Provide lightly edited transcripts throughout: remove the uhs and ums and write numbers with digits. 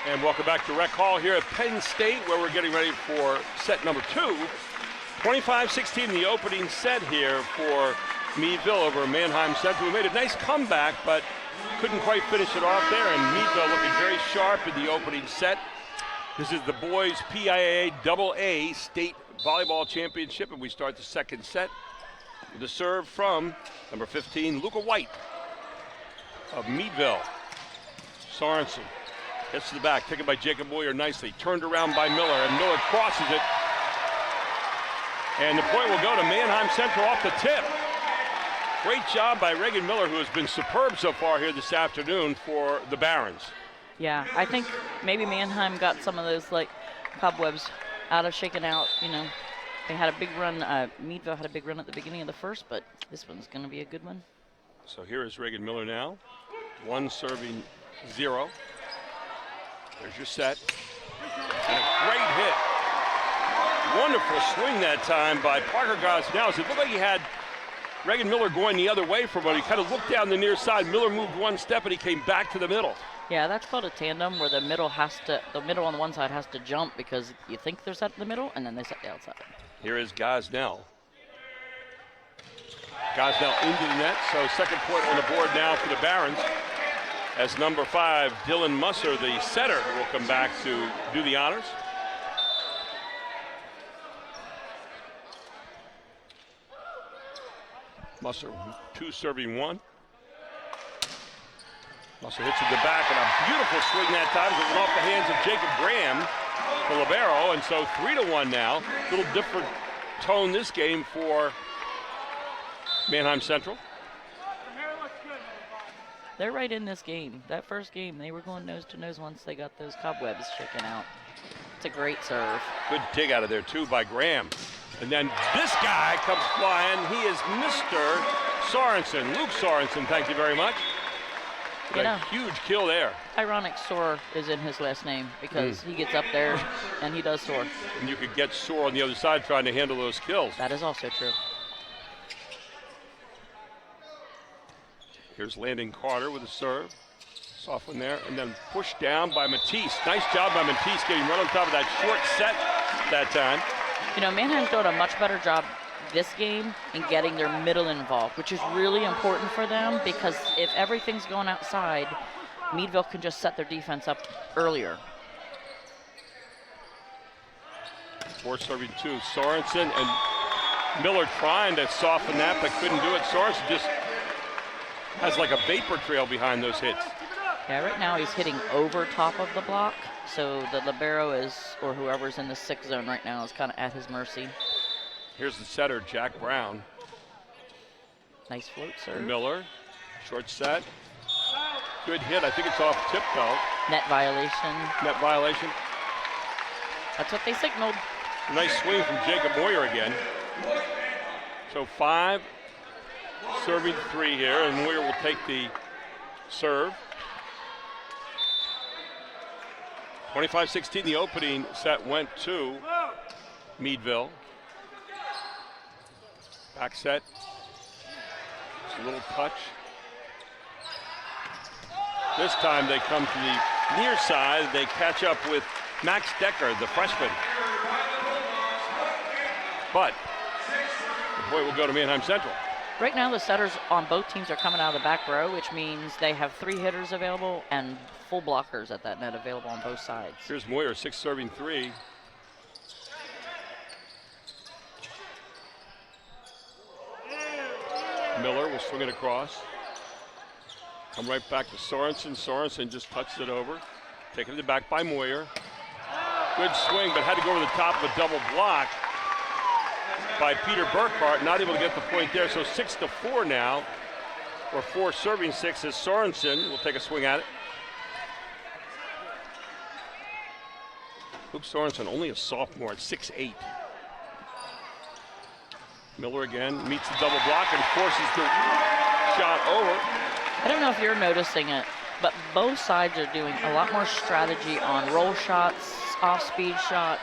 And welcome back to Rec Hall here at Penn State, where we're getting ready for set number 2. 25-16 the opening set here for Meadville over Manheim Central. We made a nice comeback, but couldn't quite finish it off there, and Meadville looking very sharp in the opening set. This is the boys PIAA AA State Volleyball Championship, and we start the second set with a serve from number 15, Luca White of Meadville. Sorensen gets to the back, taken by Jacob Moyer nicely, turned around by Miller, and Miller crosses it. And the point will go to Manheim Central off the tip. Great job by Reagan Miller, who has been superb so far here this afternoon for the Barons. Yeah, I think maybe Manheim got some of those like cobwebs out of shaking out. You know, they had a big run. Meadville had a big run at the beginning of the first, but this one's going to be a good one. So here is Reagan Miller now. 1 serving 0. There's your set. And a great hit. Wonderful swing that time by Parker Gosnell. It looked like he had Reagan Miller going the other way from him. He kind of looked down the near side. Miller moved 1 step and he came back to the middle. Yeah, that's called a tandem, where the middle on the one side has to jump because you think they're set in the middle and then they set the outside. Here is Gosnell. Gosnell into the net, so second point on the board now for the Barons, as number 5, Dylan Musser, the setter, will come back to do the honors. Musser 2 serving 1. Musser hits it to the back, and a beautiful swing that time. It went off the hands of Jacob Graham, the libero, and so 3-1 now. A little different tone this game for Manheim Central. They're right in this game. That first game, they were going nose to nose once they got those cobwebs shaken out. It's a great serve. Good dig out of there, too, by Graham. And then this guy comes flying. He is Mr. Sorensen. Luke Sorensen, thank you very much. You know, huge kill there. Ironic Soar is in his last name because he gets up there and he does soar. And you could get Soar on the other side trying to handle those kills. That is also true. Here's Landon Carter with a serve. Soft one there, and then pushed down by Matisse. Nice job by Matisse getting right on top of that short set that time. You know, Manheim's doing a much better job this game in getting their middle involved, which is really important for them because if everything's going outside, Meadville can just set their defense up earlier. 4 serving 2. Sorensen and Miller trying to soften that, but couldn't do it. Sorensen just has like a vapor trail behind those hits. Yeah, right now he's hitting over top of the block, so the libero is, or whoever's in the 6 zone right now, is kind of at his mercy. Here's the setter, Jack Brown. Nice float serve. Miller, short set. Good hit, I think it's off tip though. Net violation. Net violation. That's what they signaled. Nice swing from Jacob Moyer again. So 5 serving 3 here, and Moyer will take the serve. 25-16, the opening set went to Meadville. Back set. Just a little touch. This time they come to the near side. They catch up with Max Decker, the freshman. But the point will go to Manheim Central. Right now the setters on both teams are coming out of the back row, which means they have 3 hitters available and full blockers at that net available on both sides. Here's Moyer, 6 serving 3. Miller will swing it across. Come right back to Sorensen. Sorensen just touched it over. Taken to the back by Moyer. Good swing, but had to go over the top of a double block by Peter Burkhart. Not able to get the point there, so 6-4 now. Or 4 serving 6 as Sorensen will take a swing at it. Luke Sorensen, only a sophomore at 6'8". Miller again meets the double block and forces the shot over. I don't know if you're noticing it, but both sides are doing a lot more strategy on roll shots, off-speed shots,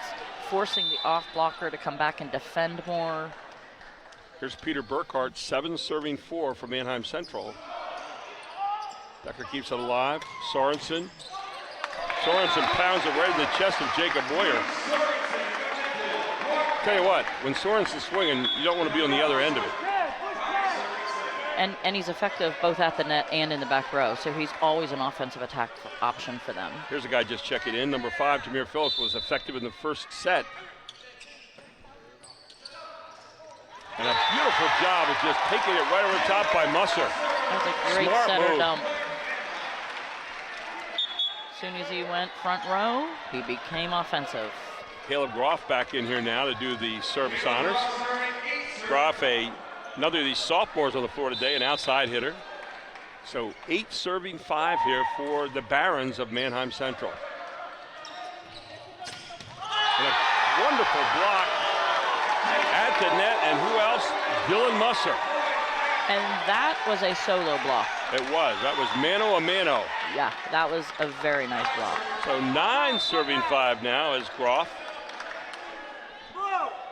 forcing the off blocker to come back and defend more. Here's Peter Burkhart, 7 serving 4 for Manheim Central. Decker keeps it alive. Sorensen Sorensen pounds it right in the chest of Jacob Boyer. Tell you what, when Sorensen's swinging, you don't want to be on the other end of it. And he's effective both at the net and in the back row, so he's always an offensive attack option for them. Here's a guy just checking in. Number 5, Jameer Phillips, was effective in the first set. And a beautiful job of just taking it right over the top by Musser. That was a great Smart center move. dump. As soon as he went front row, he became offensive. Caleb Groff back in here now to do the service honors. Groff, another of these sophomores on the floor today, an outside hitter. So 8 serving 5 here for the Barons of Manheim Central. And a wonderful block at the net, and who else? Dylan Musser. And that was a solo block. It was. That was mano a mano. Yeah, that was a very nice block. So 9 serving 5 now is Groff.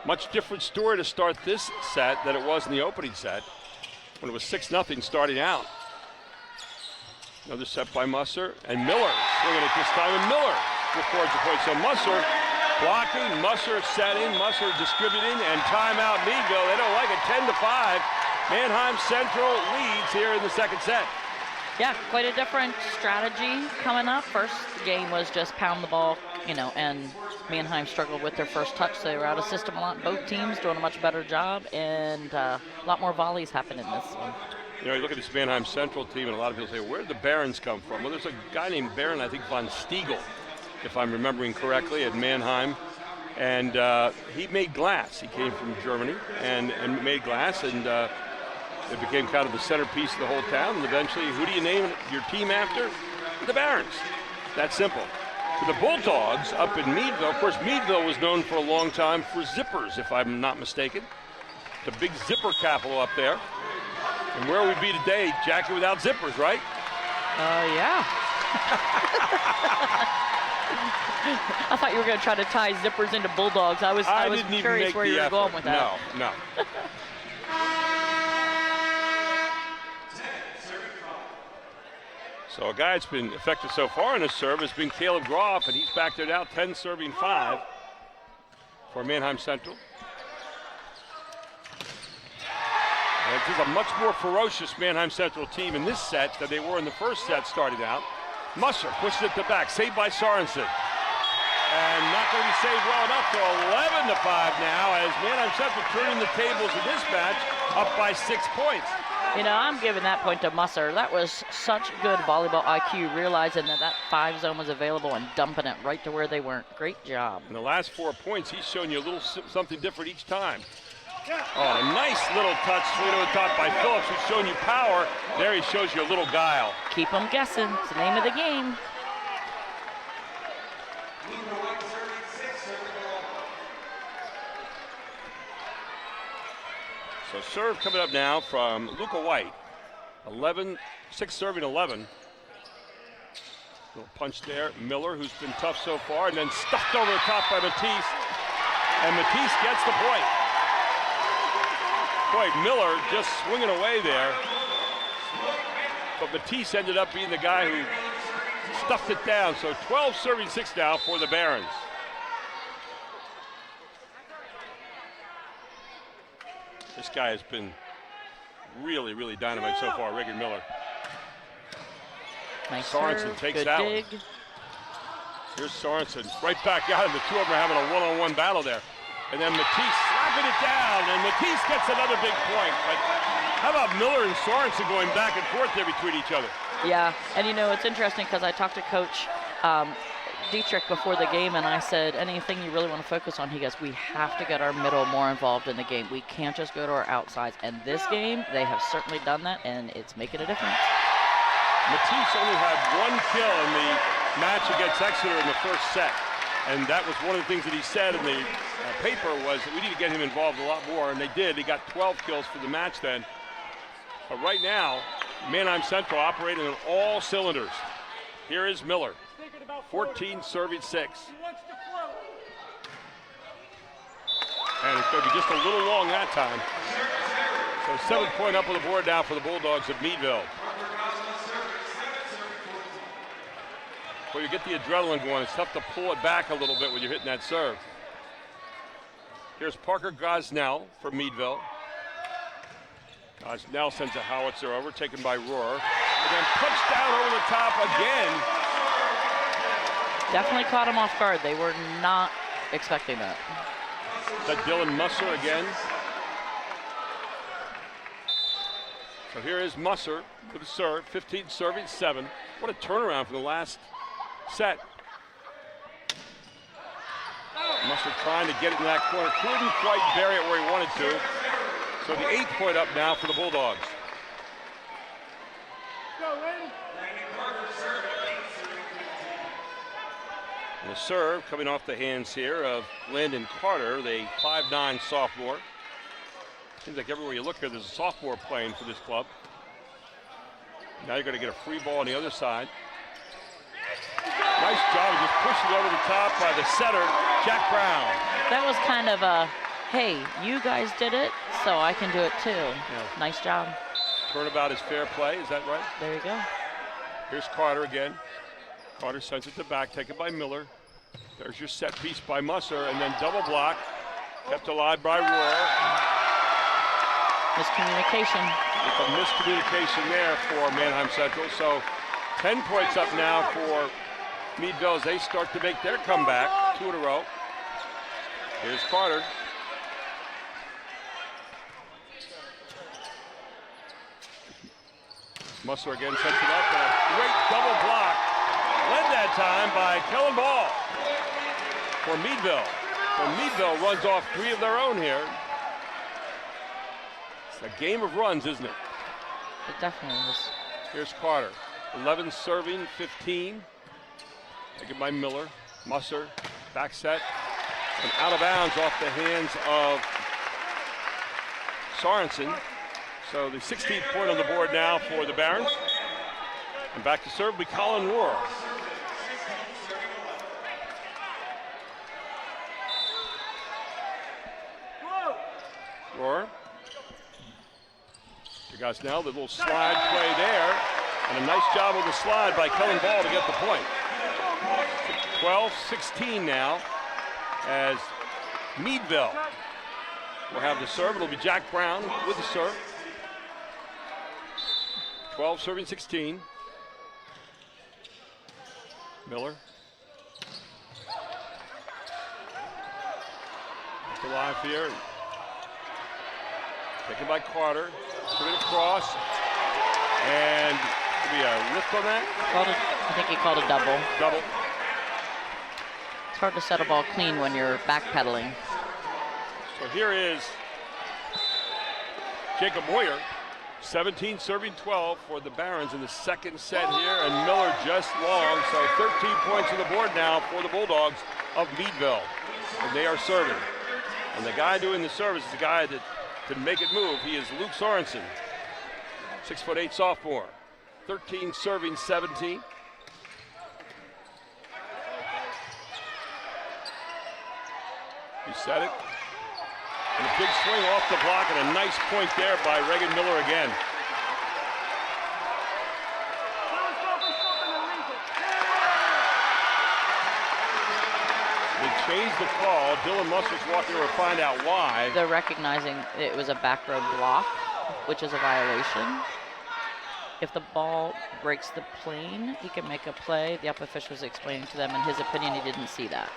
Much different story to start this set than it was in the opening set when it was 6-0 starting out. Another set by Musser, and Miller swinging it this time, and Miller records the point. So Musser blocking, Musser setting, Musser distributing, and timeout Meadville. They don't like it, 10-5. Manheim Central leads here in the second set. Yeah, quite a different strategy coming up. First game was just pound the ball, and Manheim struggled with their first touch. So they were out of system a lot. Both teams doing a much better job, and a lot more volleys happen in this one. You look at this Manheim Central team, and a lot of people say, where did the Barons come from? Well, there's a guy named Baron, I think von Stiegel, if I'm remembering correctly, at Manheim. And he made glass. He came from Germany and made glass, and it became kind of the centerpiece of the whole town. And eventually, who do you name your team after? The Barons. That simple. For the Bulldogs up in Meadville, of course, Meadville was known for a long time for zippers, if I'm not mistaken. The big zipper capital up there. And where we'd be today, jacket without zippers, right? Yeah. I thought you were going to try to tie zippers into Bulldogs. I was curious where you were going with that. No. So a guy that's been effective so far in his serve has been Caleb Groff, and he's back there now, 10 serving 5 for Manheim Central. And this is a much more ferocious Manheim Central team in this set than they were in the first set starting out. Musser pushes it to back, saved by Sorensen. And not going to be saved well enough, so 11-5 now as Manheim Central turning the tables in this match, up by 6 points. I'm giving that point to Musser. That was such good volleyball IQ, realizing that 5 zone was available and dumping it right to where they weren't. Great job. In the last 4 points, he's shown you a little something different each time. Oh, a nice little touch straight over the top by Phillips, who's showing you power. There he shows you a little guile. Keep them guessing. It's the name of the game. So serve coming up now from Luca White. 6 serving 11. Little punch there. Miller, who's been tough so far, and then stuffed over the top by Matisse. And Matisse gets the point. Boy, Miller just swinging away there. But Matisse ended up being the guy who stuffed it down. So 12 serving 6 now for the Barons. This guy has been really, really dynamite so far, Regan Miller. Nice Sorensen serve, takes good that dig. one. Here's Sorensen right back out, and the two of them are having a one-on-one battle there. And then Matisse slapping it down, and Matisse gets another big point. But how about Miller and Sorensen going back and forth there between each other? Yeah, and it's interesting because I talked to Coach Dietrich before the game, and I said, anything you really want to focus on? He goes, we have to get our middle more involved in the game. We can't just go to our outsides. And this game, they have certainly done that, and it's making a difference. Matisse only had 1 kill in the match against Exeter in the first set. And that was one of the things that he said in the paper was that we need to get him involved a lot more, and they did. He got 12 kills for the match then. But right now, Manheim Central operating on all cylinders. Here is Miller, 14 serving 6. And it's going to be just a little long that time. So 7 point up on the board now for the Bulldogs of Meadville. Before you get the adrenaline going, it's tough to pull it back a little bit when you're hitting that serve. Here's Parker Gosnell for Meadville. Gosnell sends a howitzer over, taken by Rohr. And then punched down over the top again. Definitely caught him off guard. They were not expecting that. Is that Dylan Musser again? So here is Musser with the serve, 15 serving 7. What a turnaround from the last set. Musser trying to get it in that corner. Couldn't quite bury it where he wanted to. So the 8th point up now for the Bulldogs. And the serve coming off the hands here of Landon Carter, the 5'9" sophomore. Seems like everywhere you look here, there's a sophomore playing for this club. Now you're going to get a free ball on the other side. Nice job of just pushing it over the top by the setter, Jack Brown. That was kind of a, hey, you guys did it, so I can do it too. Yeah. Nice job. Turnabout is fair play, is that right? There you go. Here's Carter again. Carter sends it to back, taken by Miller. There's your set piece by Musser, and then double block. Kept alive by Rohr. Miscommunication. It's a miscommunication there for Manheim Central. So 10 points up now for Meadville as they start to make their comeback. 2 in a row. Here's Carter. Musser again sets it up, and a great double block. Led that time by Kellen Ball for Meadville. So Meadville runs off 3 of their own here. It's a game of runs, isn't it? It definitely is. Here's Carter. 11 serving, 15. Taken by Miller. Musser, back set. And out of bounds off the hands of Sorensen. So the 16th point on the board now for the Barons. And back to serve will be Colin Rohr. Rohr. You guys now, the little slide play there. And a nice job with the slide by Kellen Ball to get the point. 12-16 now as Meadville will have the serve. It'll be Jack Brown with the serve. 12 serving 16. Miller. It's alive here. Taken by Carter. Put it across. And be a lift on that? I think he called a double. Double. It's hard to set a ball clean when you're backpedaling. So here is Jacob Moyer. 17 serving 12 for the Barons in the second set here, and Miller just long. So 13 points on the board now for the Bulldogs of Meadville. And they are serving. And the guy doing the service is the guy that can make it move. He is Luke Sorensen, 6'8" sophomore. 13 serving 17. You said it. And a big swing off the block and a nice point there by Reagan Miller again. They changed the call. Dylan Musser's walking over to find out why. They're recognizing it was a back row block, which is a violation. If the ball breaks the plane, he can make a play. The up official was explaining to them, in his opinion, he didn't see that.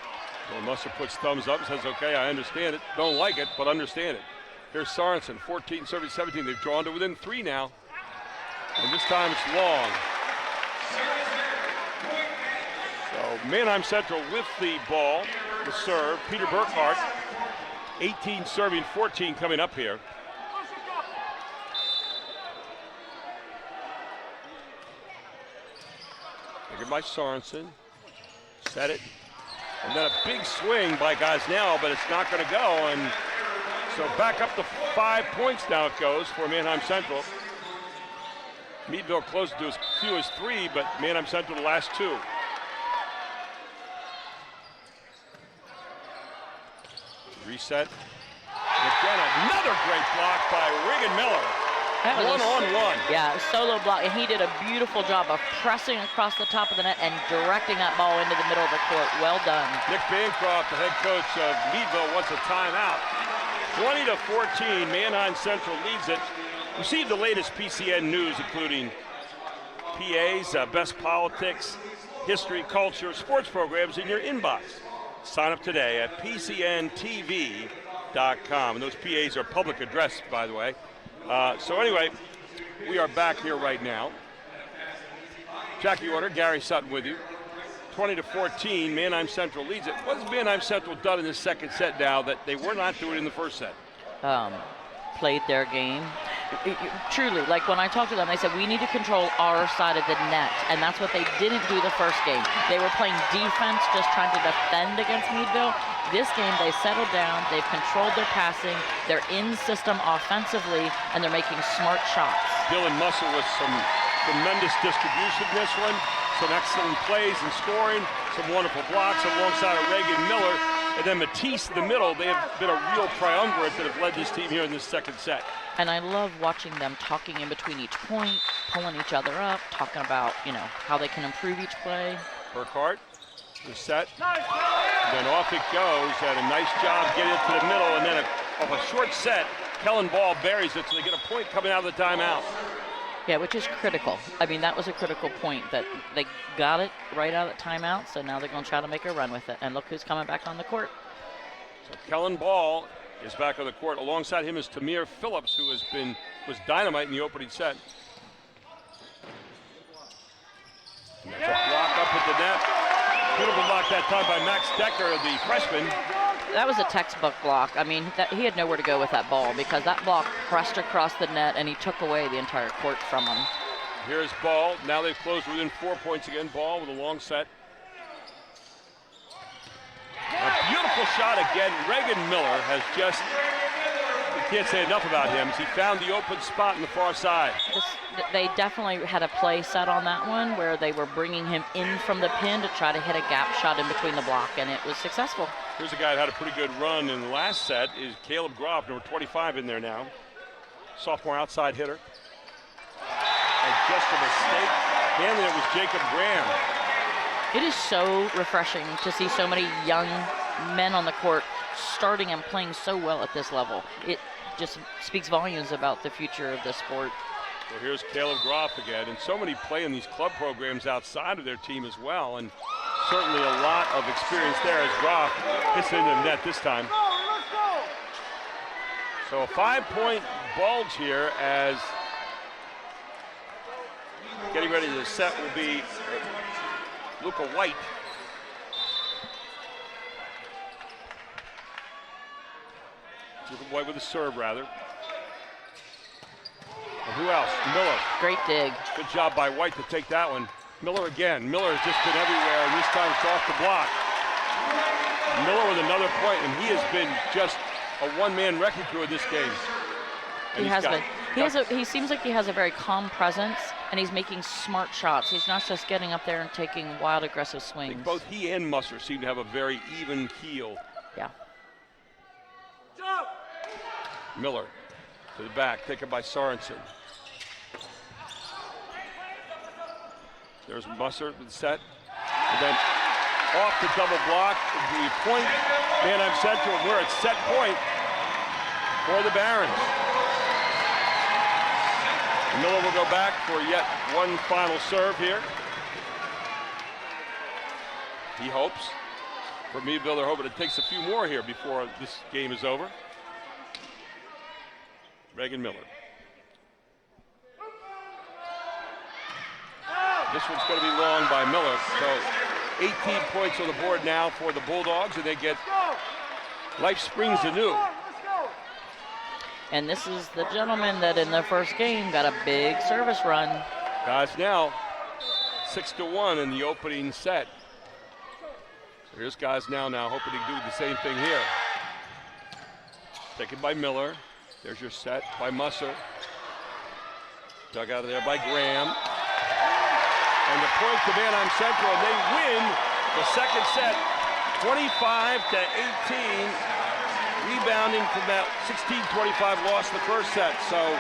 Well, Musser puts thumbs up and says, okay, I understand it. Don't like it, but understand it. Here's Sorensen, 14 serving 17. They've drawn to within 3 now. And this time it's long. So Manheim Central with the ball, the serve. Peter Burkhart, 18 serving 14 coming up here. Taken by Sorensen. Set it. And then a big swing by Gosnell, but it's not going to go. And so back up to 5 points now it goes for Manheim Central. Meadville close to as few as 3, but Manheim Central the last 2. Reset. And again, another great block by Reagan Miller. That was one-on-one. Yeah, solo block, and he did a beautiful job of pressing across the top of the net and directing that ball into the middle of the court. Well done. Nick Bancroft, the head coach of Meadville, wants a timeout. 20-14, Manheim Central leads it. Receive the latest PCN news, including PA's best politics, history, culture, sports programs in your inbox. Sign up today at PCNTV.com. And those PAs are public address, by the way. So anyway, we are back here right now. Jackie Order, Gary Sutton with you. 20-14, Manheim Central leads it. What has Manheim Central done in the second set now that they were not doing in the first set? Played their game. Truly, like when I talked to them, they said, we need to control our side of the net, and that's what they didn't do the first game. They were playing defense, just trying to defend against Meadville. This game, they settled down, they've controlled their passing, they're in system offensively, and they're making smart shots. Dylan Musser with some tremendous distribution this one, some excellent plays and scoring, some wonderful blocks alongside of Reagan Miller, and then Matisse in the middle. They have been a real triumvirate that have led this team here in this second set. And I love watching them talking in between each point, pulling each other up, talking about, how they can improve each play. Burkhart, the set, and then off it goes. Had a nice job getting it to the middle, and then off a short set, Kellen Ball buries it, so they get a point coming out of the timeout. Yeah, which is critical. I mean, that was a critical point that they got it right out of the timeout, so now they're going to try to make a run with it. And look who's coming back on the court. So Kellen Ball is back on the court. Alongside him is Tamir Phillips, who was dynamite in the opening set. And that's a block up at the net. Beautiful block that time by Max Decker, the freshman. That was a textbook block. I mean, he had nowhere to go with that ball because that block pressed across the net and he took away the entire court from him. Here's Ball. Now they've closed within 4 points again. Ball with a long set. A beautiful shot again. Reagan Miller has just, you can't say enough about him. He found the open spot in the far side. They definitely had a play set on that one where they were bringing him in from the pin to try to hit a gap shot in between the block, and it was successful. Here's a guy that had a pretty good run in the last set is Caleb Groff, number 25 in there now. Sophomore outside hitter. And just a mistake. Handling it was Jacob Graham. It is so refreshing to see so many young men on the court starting and playing so well at this level. It just speaks volumes about the future of the sport. Well, here's Caleb Groff again, and so many play in these club programs outside of their team as well, and certainly a lot of experience there as Groff hits into the net this time. So a 5-point bulge here as getting ready to set will be Luca White. Luca White with a serve, rather. And who else? Miller. Great dig. Good job by White to take that one. Miller again. Miller has just been everywhere, and this time it's off the block. Miller with another point, and he has been just a one-man wrecking crew in this game. And he has been. He seems like he has a very calm presence, and he's making smart shots. He's not just getting up there and taking wild, aggressive swings. I think both he and Musser seem to have a very even keel. Yeah. Miller to the back, taken by Sorensen. There's Musser with the set. And then off the double block, the point, Manheim Central, we're at set point for the Barons. Miller will go back for yet one final serve here. He hopes. For Meadville, they're hoping it takes a few more here before this game is over. Reagan Miller. This one's going to be long by Miller. So 18 points on the board now for the Bulldogs, and they get life springs anew. And this is the gentleman that in the first game got a big service run. Guys now 6-1 in the opening set. So here's guys now hoping to do the same thing here. Taken by Miller. There's your set by Musser. Dug out of there by Graham. And the point to Manheim Central, and they win the second set 25-18. Rebounding from that 16-25 loss in the first set. So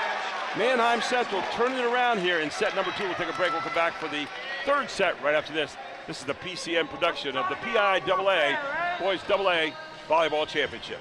Manheim Central turning it around here in set number 2. We'll take a break. We'll come back for the third set right after this. This is the PCM production of the PIAA Boys AA Volleyball Championship.